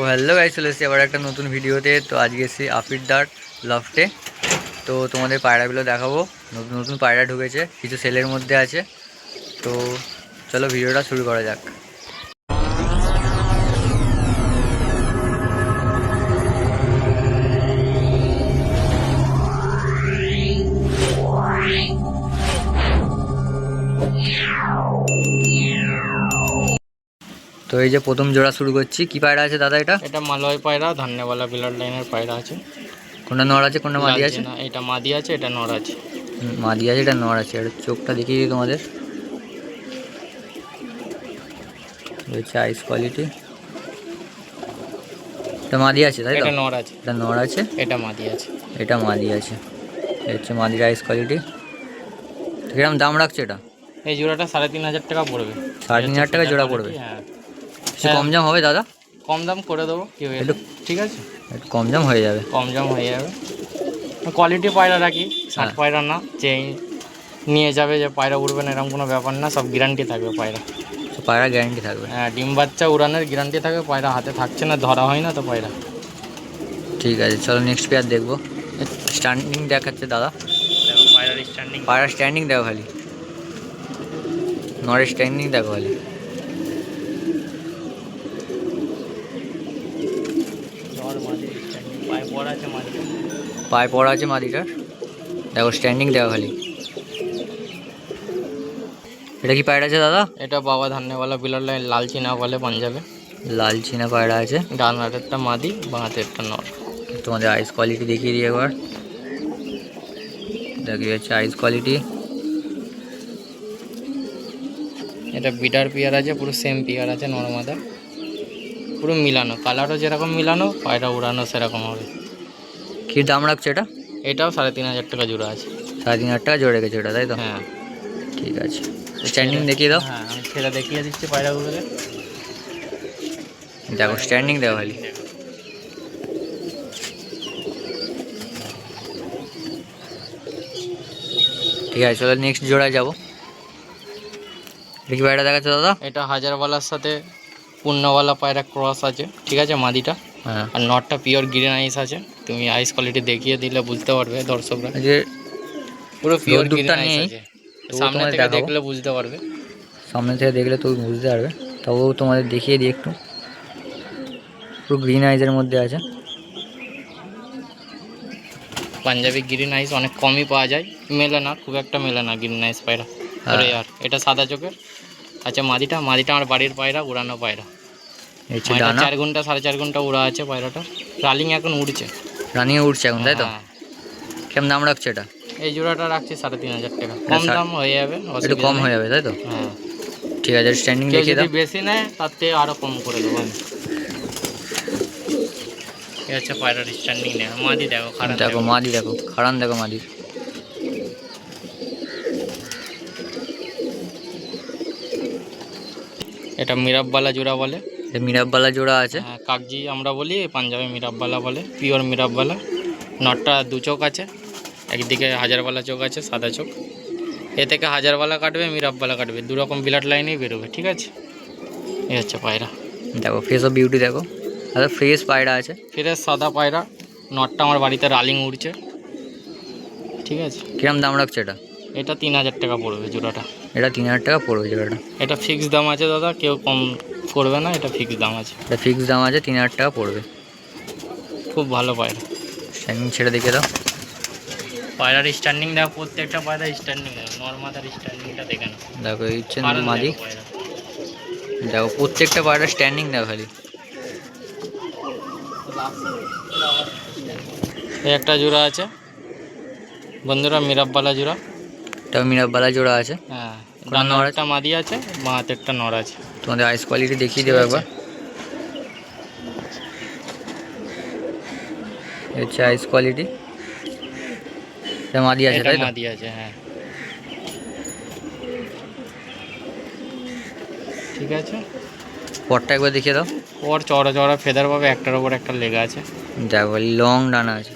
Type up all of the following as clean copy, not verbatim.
Hello guys, চলে এসেছি আবার একটা নতুন ভিডিওতে। তো আজকে এসেছি আফিরদার লফটে। তো তোমাদের পায়রাগুলো দেখাবো। নতুন নতুন পায়রা ঢুকেছে, কিছু সেলের মধ্যে আছে। তো চলো ভিডিওটা শুরু করা যাক। তো এই যে প্রথম জোড়া শুরু করছি। কি পায়রা আছে দাদা এটা? এটা মালয় পায়রা, ধান্যওয়ালা ব্লাড লাইনের পায়রা আছে। কোনটা নর আছে, কোনটা মাদি আছে? না, এটা মাদি আছে, এটা নর আছে। মাদি আছে, এটা নর আছে। এটা চোখটা দেখিয়ে দিই তোমাদের। হচ্ছে আইস কোয়ালিটি। এটা মাদি আছে তাই তো? এটা নর আছে। এটা নর আছে, এটা মাদি আছে। এটা মাদি আছে। এটা হচ্ছে মাদির আইস কোয়ালিটি। কিরকম দাম রাখছে এটা? এই জোড়াটা 3,500 টাকা পড়বে। 3,500 টাকা জোড়া পড়বে? হ্যাঁ। কিছু কম দাম হবে দাদা? কম দাম করে দেবো, কি হয়েছে? একটু ঠিক আছে, একটু কম দাম হয়ে যাবে। কম দাম হয়ে যাবে। কোয়ালিটি পায়রা রাখি, ষাট পায়রা না যে নিয়ে যাবে যে পায়রা উড়বে না, এরকম কোনো ব্যাপার না। সব গ্যারান্টি থাকবে পায়রা। তো পায়রা গ্যারান্টি থাকবে? হ্যাঁ, ডিম বাচ্চা উড়ানোর গ্যারান্টি থাকবে। পায়রা হাতে থাকছে না, ধরা হয় না তো পায়রা। ঠিক আছে, চলো নেক্সট পেয়ার দেখবো। স্ট্যান্ডিং দেখাচ্ছে দাদা। দেখো পায়রার স্ট্যান্ডিং, পায়রা স্ট্যান্ডিং দেখো খালি, নরের স্ট্যান্ডিং দেখো খালি। পায়ে পড়া আছে মাদি, পায়ে পড়া আছে মাদিটার। দেখো স্ট্যান্ডিং দেখো খালি। এটা কি পায়রা আছে দাদা? এটা বাবা ধান্যওয়ালা ব্লাড লাইন, লাল চীনা বলে পাঞ্জাবে। লাল চীনা পায়রা আছে। ডান হাতেরটা মাদি, বাঁ হাতেরটা নর। তোমাদের আইস কোয়ালিটি দেখিয়ে দিই একবার। দেখিয়ে যাচ্ছে আইস কোয়ালিটি। এটা বিডার পেয়ার আছে, পুরো সেম পেয়ার আছে, নরমাদা পুরো মিলানো। কালারও যেরকম মিলানো, পায়রা উড়ানো সেরকম হবে। কী দাম রাখছে এটা? এটাও 3,500 টাকা জোড়া আছে। 3,500 টাকা জোড়া রেখেছে ওটা তাই তো? হ্যাঁ, ঠিক আছে, স্ট্যান্ডিং দেখিয়ে দাও। হ্যাঁ আমি সেটা দেখিয়ে দিচ্ছি পায়রাগুলোকে। দেখো স্ট্যান্ডিং দেখো খালি। ঠিক আছে, চলো নেক্সট জোড়ায় যাবো। দেখি পায়রা দেখাচ্ছে দাদা। এটা হাজারওয়ালার সাথে পূর্ণওয়ালা পায়রা ক্রস আছে, ঠিক আছে মাদিটা। হ্যাঁ, আর নটটা পিওর গ্রিন আইস আছে। তুমি আইস কোয়ালিটি দেখিয়ে দিলে বুঝতে পারবে দর্শকরা। যে পুরো পিওর গ্রিন রোদ্দুরটা আইস নেই, আছে। তবুও সামনে তোমাদের থেকে দেখাবো। দেখলে বুঝতে পারবে। সামনে থেকে দেখলে তুমি বুঝতে পারবে, তবুও তোমাদের দেখিয়ে দিই একটু। পুরো গ্রিন আইজের মধ্যে আছে। পাঞ্জাবি গ্রিন আইস অনেক কমই পাওয়া যায়, মেলে না, খুব একটা মেলে না গ্রিন আইস পায়রা। আরে আর এটা সাদা চোখের। আচ্ছা মাদিটা আমার বাড়ির পায়রা, উড়ানো পায়রা। 4 ঘন্টা 4.5 ঘন্টা উড়া আছে পায়রাটা। রানিং এখন উড়ছে, রানিং উঠছে এখন তাই তো? হ্যাঁ। কেমন দাম রাখছে এটা? এই জোড়াটা রাখছি 3,500 টাকা। কম দাম হয়ে যাবে, একটু কম হয়ে যাবে তাই তো? হ্যাঁ, ঠিক আছে, স্ট্যান্ডিং কেউ দেখিয়ে যদি দাও। বেশি নেয় তার থেকে আরও কম করে দেবো আমি। ঠিক আছে, পায়রার স্ট্যান্ডিং নেই। মাদি দেখো, খারাপ দেখো মাদি দেখো, খাড়ান দেখো মাদির। এটা মিরাববালা জোড়া বলে। এটা মিরাববালা জোড়া আছে। হ্যাঁ, কাগজি আমরা বলি, পাঞ্জাবে মিরাববালা বলে, পিওর মিরাববালা। নটটা 2 চোখ আছে, একদিকে হাজারওয়ালা চোখ আছে, সাদা চোখ। এ থেকে হাজারওয়ালা কাটবে, মিরাববালা কাটবে, 2 রকম ব্লাড লাইনেই বেরোবে। ঠিক আছে, এই হচ্ছে পায়রা। দেখো ফেস অফ বিউটি দেখো, আচ্ছা ফ্রেশ পায়রা আছে। ফিরে সাদা পায়রা। নটটা আমার বাড়িতে রালিং উড়ছে। ঠিক আছে, কিরম দাম রাখছে এটা? এটা 3,000 টাকা পড়বে জোড়াটা। এটা 3,000 টাকা পড়বে জোড়াটা? এটা ফিক্স দাম আছে দাদা, কেউ কম করবে না। এটা ফিক্স দাম আছে। এটা ফিক্স দাম আছে, 3,000 টাকা পড়বে। খুব ভালো পায়রা। স্ট্যান্ডিং ছেড়ে দেখে দাও। পায়রার স্ট্যান্ডিং দেখো, প্রত্যেকটা পায়রা স্ট্যান্ডিং। নর্মাদার স্ট্যান্ডিংটা দেখে না। দেখো এই হচ্ছে কারণ মাদি। দেখো পায়রা। দেখো প্রত্যেকটা পায়রা স্ট্যান্ডিং দেখো খালি। এই একটা জোড়া আছে বন্ধুরা, মিরাববালা জোড়া। এটা মিরাববালা জোড়া আছে। হ্যাঁ, কোনটা নর আছে? একটা মাদি আছে, বাঁ হাতেরটা নর আছে। তোমাদের আইস কোয়ালিটি দেখিয়ে দেবো একবার। এই হচ্ছে আইস কোয়ালিটি। এটা মাদি আছে এটা তাই তো? মাদি আছে, হ্যাঁ। ঠিক আছে, পরটা একবার দেখিয়ে দাও। ওর চড়া চড়া ফেদার পাবে, একটার ওপর একটা লেগা আছে। দেখো লং ডানা আছে।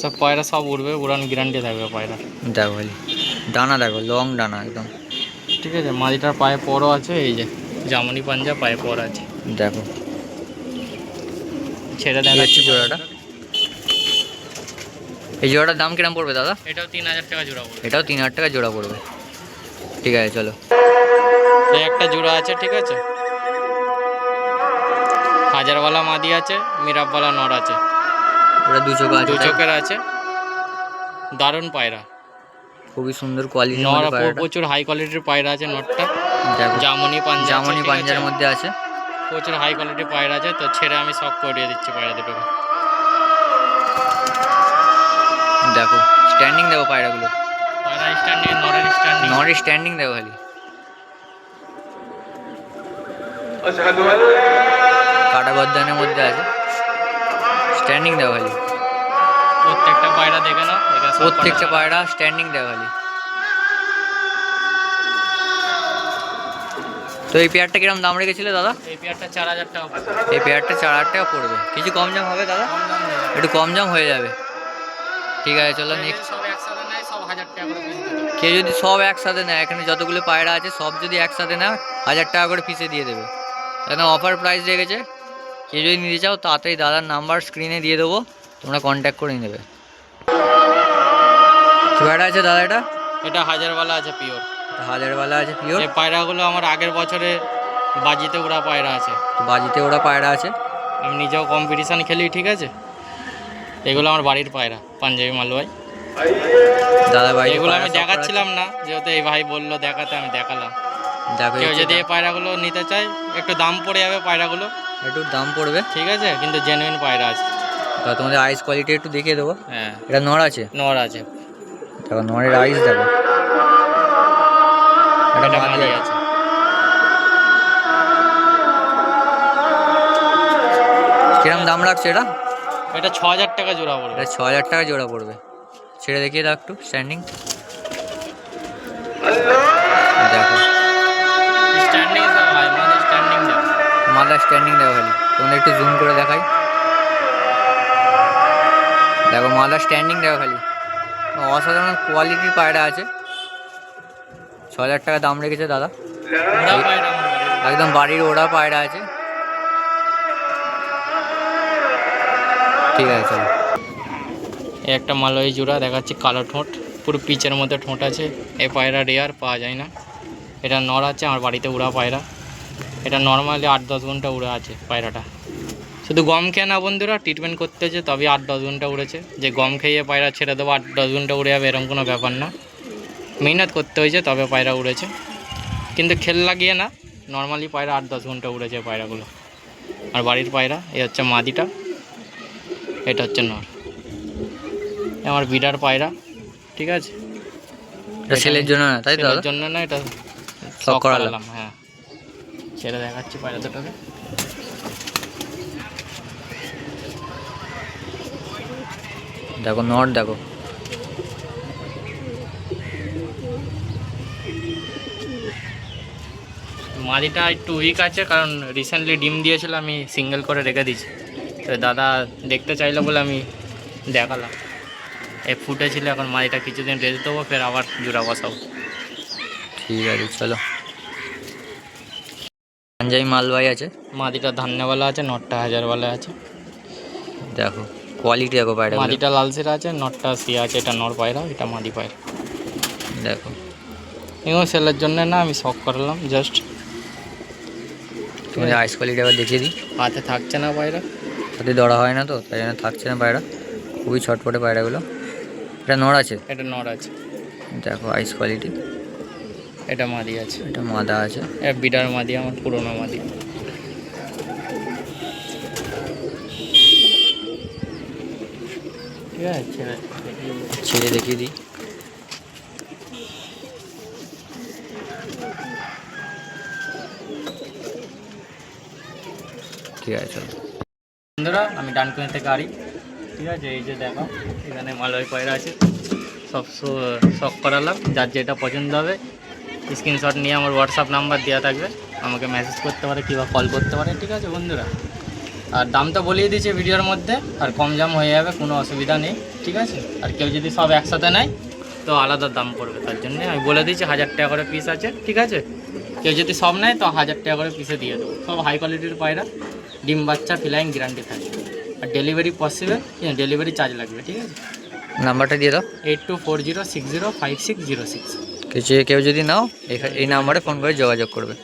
সব পায়রা সব উড়বে, উড়ান গ্যারান্টি থাকবে পায়রা। দেখো ডানা দেখো, লং ডানা একদম। ঠিক আছে, মাদিটার পায়ে পরও আছে, এই যে জামনি পাঞ্জা, পায়ে পর আছে। দেখো ছেড়ে এই দেখাচ্ছি হচ্ছে জোড়াটা। এই জোড়াটার দাম কিরম পড়বে দাদা? এটাও 3000 টাকা জোড়া পড়বে। এটাও 3000 টাকা জোড়া পড়বে। ঠিক আছে চলো। এই একটা জোড়া আছে, ঠিক আছে, হাজারওয়ালা মাদি আছে, মিরাবওয়ালা নর আছে, ওটা দু চোখা আছে, দু তাই? চোখের আছে, দারুণ পায়রা। খুবই সুন্দর কোয়ালিটির নর মধ্যে পায়রাটা। প্রচুর হাই কোয়ালিটির পায়রা আছে নরটা। দেখো জামনি পাঞ্জা আছে, জামনি ঠিক পাঞ্জার আছে? মধ্যে আছে। প্রচুর হাই কোয়ালিটির পায়রা আছে। তো ছেড়ে আমি শখ করিয়ে দিচ্ছি পায়রা দুটোকে। দেখো স্ট্যান্ডিং দেখো পায়রাগুলো, পায়রা স্ট্যান্ডিং, নরের স্ট্যান্ডিং। নরের স্ট্যান্ডিং দেখো খালি। কাটা গদ্দানের মধ্যে আছে, স্ট্যান্ডিং দেখো খালি। প্রত্যেকটা পায়রা দেখে নাও, এখানে সব প্রত্যেকটা কটা পায়রা স্ট্যান্ডিং দেখো খালি। তো এই পেয়ারটা কিরম দাম রেখেছিলে দাদা? এই পেয়ারটা 4000 টাকা পড়বে। এই পেয়ারটা 4000 টাকা পড়বে। কিছু কম দাম হবে দাদা? কম দাম হয়ে যাবে। একটু কম দাম হয়ে যাবে। ঠিক আছে চলো কেউ যদি নেক্সট। সব একসাথে নেয় সব 1000 টাকা করে পিস দিতে হবে। কেউ যদি সব একসাথে নেয়, এখানে যতগুলো পায়রা আছে সব যদি একসাথে নেয় 1000 টাকা করে পিসে দিয়ে দেবে। এখানে অফার প্রাইস রেখেছে। কেউ যদি নিতে চাও তাড়াতাড়ি দাদার নাম্বার স্ক্রিনে দিয়ে দেবো, তোমরা কন্ট্যাক্ট করে নেবে। কি পায়রা আছে দাদা এটা? এটা হাজারওয়ালা আছে পিওর। হাজারওয়ালা আছে পিওর। এই পায়রাগুলো আমার আগের বছরে বাজিতে উড়া পায়রা আছে। তো বাজিতে ওরা পায়রা আছে। আমি নিজেও কম্পিটিশান খেলি, ঠিক আছে? এগুলো আমার বাড়ির পায়রা, পাঞ্জাবি মালওয়াই। দাদা ভাই এগুলো আমি দেখাচ্ছিলাম না, যেহেতু এই ভাই বললো দেখাতে, আমি দেখালাম। দেখো কেউ যদি এই পায়রাগুলো নিতে চায় একটু দাম পড়ে যাবে পায়রাগুলো, একটু দাম পড়বে, ঠিক আছে, কিন্তু জেনুইন পায়রা আছে। তো তোমাদের আইস কোয়ালিটি একটু দেখিয়ে দেবো। হ্যাঁ, এটা নর আছে, নর আছে, দেখো নরের আইস দেখো। এটা এটা মাদি মাদি আছে। আছে। কিরম দাম রাখছে এটা? এটা 6000 টাকা জোড়া পড়বে। এটা 6000 টাকা জোড়া পড়বে। ছেড়ে দেখিয়ে দাও একটু স্ট্যান্ডিং দেখো। স্ট্যান্ডিং সব ভাই, মাদি স্ট্যান্ডিং দাও। মাদা স্ট্যান্ডিং দেখো খালি, তোমাদের একটু জুম করে দেখাই। দেখো মাদা স্ট্যান্ডিং দেখো খালি। অসাধারণ কোয়ালিটির পায়রা আছে। 6000 টাকা দাম রেখেছে দাদা। ওরা পায়রা আমার বাড়ির। একদম বাড়ির ওরা পায়রা আছে। ঠিক আছে চলো। এই একটা মালয় জোড়া দেখাচ্ছি, কালো ঠোঁট, পুরো পিচের মধ্যে ঠোঁট আছে। এই পায়রা রেয়ার, পাওয়া যায় না। এটা নর আছে, আমার বাড়িতে উড়া পায়রা। এটা নর্মালি 8-10 ঘন্টা উড়ে আছে পায়রাটা। শুধু গম খেয়ে না বন্ধুরা, ট্রিটমেন্ট করতে হচ্ছে তবে 8-10 ঘন্টা উড়েছে। যে গম খেয়ে পায়রা ছেড়ে দেবো 8-10 ঘন্টা উড়ে যাবে এরকম কোনো ব্যাপার না। মেহনত করতে হয়েছে তবে পায়রা উড়েছে, কিন্তু খেল লাগিয়ে না। নর্মালি পায়রা 8-10 ঘন্টা উড়েছে পায়রাগুলো। আর বাড়ির পায়রা, এই হচ্ছে মাদিটা, এটা হচ্ছে নর। আমার বিডার পায়রা, ঠিক আছে? এটা সেলের জন্য না তাই তো সেলের দাদা? জন্য না, এটা শখ শখ করালাম। করালাম। হ্যাঁ, ছেড়ে দেখাচ্ছি পায়রা দুটোকে। দেখো নর দেখো। মাদিটা একটু উইক আছে, কারণ রিসেন্টলি ডিম দিয়েছিল, আমি সিঙ্গেল করে রেখে দিয়েছি। তো দাদা দেখতে চাইলো বলে আমি দেখালাম। এই ফুটে ছিল, এখন মাদিটা কিছুদিন রেস্ট দেবো, ফের আবার জোড়া বসাবো। ঠিক আছে চলো। পাঞ্জাবি মালবাই আছে। মাদিটা ধান্যওয়ালা আছে, নটটা হাজারওয়ালা আছে। দেখো কোয়ালিটি দেখো পায়রা। মাদিটা লালসেরা আছে, নটটা সিয়া আছে। এটা নর পায়রা, এটা মাদি পায়রা। দেখো এগুলো সেলের জন্য না, আমি শখ করলাম জাস্ট। তোমাদের আইস কোয়ালিটি আবার দেখিয়ে দিই। হাতে থাকছে না পায়রা। তাতে ধরা হয় না, তো তাই জন্য থাকছে না পায়রা। খুবই ছটফটে পায়রাগুলো। এটা নর আছে, এটা নর আছে। দেখো আইস কোয়ালিটি। এটা মাদি আছে। এটা মাদা আছে। এটা বিডার মাদি, আমার পুরোনো মাদি। ঠিক আছে, ছেড়ে দেখিয়ে দিই। ঠিক আছে চলো। বন্ধুরা, আমি ডানকুনি থেকে আরি, ঠিক আছে? এই যে দেখো, এখানে মালয় পায়রা আছে, সব শখ করালাম। যার যেটা পছন্দ হবে স্ক্রিনশট নিয়ে আমার হোয়াটসঅ্যাপ নাম্বার দেওয়া থাকবে, আমাকে মেসেজ করতে পারে কিংবা কল করতে পারে, ঠিক আছে বন্ধুরা? আর দামটা বলিয়ে দিয়েছি ভিডিওর মধ্যে, আর কম দাম হয়ে যাবে, কোনো অসুবিধা নেই, ঠিক আছে? আর কেউ যদি সব একসাথে নেয় তো আলাদা দাম পড়বে, তার জন্য আমি বলে দিয়েছি 1000 টাকা করে পিস আছে, ঠিক আছে? কেউ যদি সব নেয় তো 1000 টাকা করে পিসে দিয়ে দেবো। সব হাই কোয়ালিটির পায়রা, ডিম বাচ্চা ফিলাইং গ্যারান্টি থাকে। আর ডেলিভারি পসিবল, ডেলিভারি চার্জ লাগবে, ঠিক আছে। নাম্বারটা দিয়ে দাও। 8240605606। কেউ যদি নাও এই নাম্বারে ফোন করে যোগাযোগ করবে।